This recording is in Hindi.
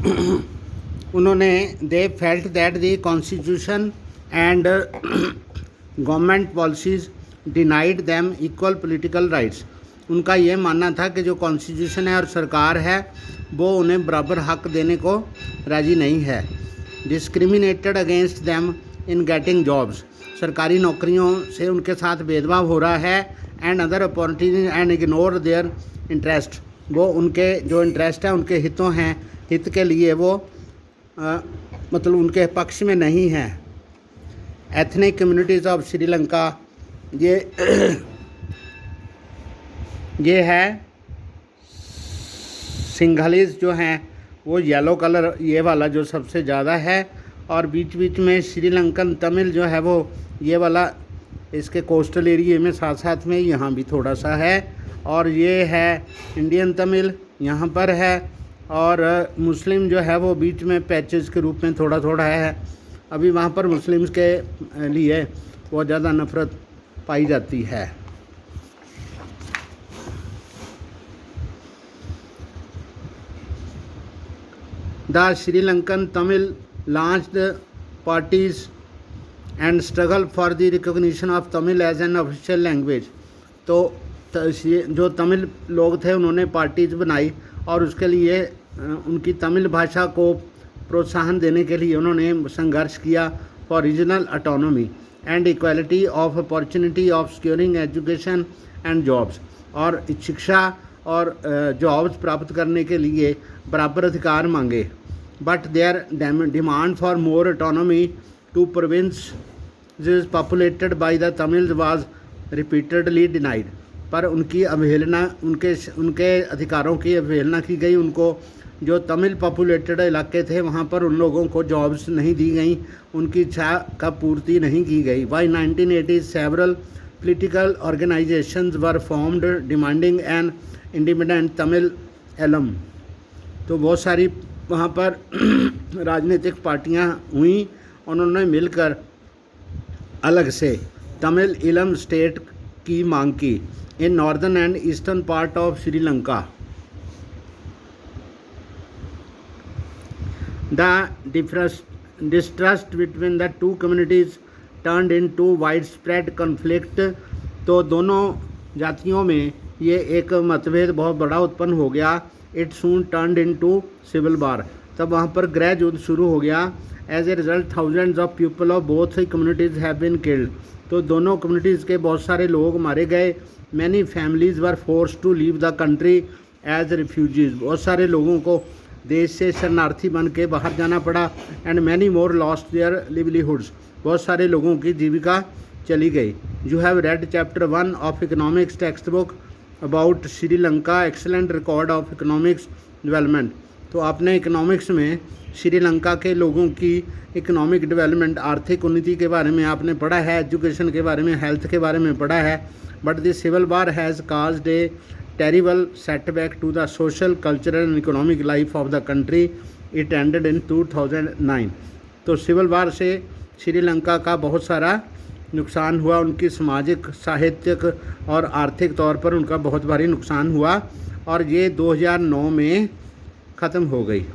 उन्होंने they felt that the constitution and government policies denied them equal political rights. उनका ये मानना था कि जो कॉन्स्टिट्यूशन है और सरकार है वो उन्हें बराबर हक देने को राज़ी नहीं है। Discriminated against them in getting jobs, सरकारी नौकरियों से उनके साथ भेदभाव हो रहा है। And other opportunities and ignore their interest, वो उनके जो इंटरेस्ट है उनके हित के लिए वो मतलब उनके पक्ष में नहीं है। एथनिक कम्युनिटीज़ ऑफ श्रीलंका, ये है सिंघालीज जो हैं वो येलो कलर ये वाला जो सबसे ज़्यादा है, और बीच बीच में श्रीलंकन तमिल जो है वो ये वाला इसके कोस्टल एरिया में साथ साथ में यहाँ भी थोड़ा सा है, और ये है इंडियन तमिल यहाँ पर है, और मुस्लिम जो है वो बीच में पैचेस के रूप में थोड़ा थोड़ा है। अभी वहाँ पर मुस्लिम्स के लिए बहुत ज़्यादा नफरत पाई जाती है। The Sri Lankan Tamil launched parties and struggle for the recognition of Tamil as an official language. तो जो तमिल लोग थे उन्होंने पार्टीज बनाई और उसके लिए उनकी तमिल भाषा को प्रोत्साहन देने के लिए उन्होंने संघर्ष किया for regional autonomy and equality of opportunity of securing education and jobs, और शिक्षा और जॉब्स प्राप्त करने के लिए बराबर अधिकार मांगे। But their demand for more autonomy to provinces populated by the Tamils was repeatedly denied, पर उनकी अवहेलना उनके अधिकारों की अवहेलना की गई। उनको जो तमिल पॉपुलेटेड इलाके थे वहाँ पर उन लोगों को जॉब्स नहीं दी गई, उनकी इच्छा का पूर्ति नहीं की गई। By 1980 several political organisations were formed demanding an independent Tamil Eelam. तो बहुत सारी वहाँ पर राजनीतिक पार्टियाँ हुई, उन्होंने मिलकर अलग से तमिल इलम स्टेट की मांग की in northern and eastern part of Sri Lanka. The distrust between the two communities turned into widespread conflict। तो दोनों जातियों में ये एक मतभेद बहुत बड़ा उत्पन्न हो गया। It soon turned into civil war। तब वहाँ पर गृह युद्ध शुरू हो गया। As a result, thousands of people of both communities have been killed। तो दोनों कम्युनिटीज़ के बहुत सारे लोग मारे गए। Many families were forced to leave the country as refugees। बहुत सारे लोगों को देश से शरणार्थी बन के बाहर जाना पड़ा। And many more lost their livelihoods, बहुत सारे लोगों की जीविका चली गई। You have read chapter 1 of economics textbook about Sri Lanka, excellent record of economics development. तो आपने इकोनॉमिक्स में श्रीलंका के लोगों की इकोनॉमिक डेवलपमेंट, आर्थिक उन्नति के बारे में आपने पढ़ा है, एजुकेशन के बारे में, हेल्थ के बारे में पढ़ा है। But the civil war has caused a terrible setback to the social, cultural and economic life of the country। It ended in 2009। तो सिविल वार से श्रीलंका का बहुत सारा नुकसान हुआ, उनकी सामाजिक, साहित्यिक और आर्थिक तौर पर उनका बहुत भारी नुकसान हुआ, और ये 2009 में ख़त्म हो गई।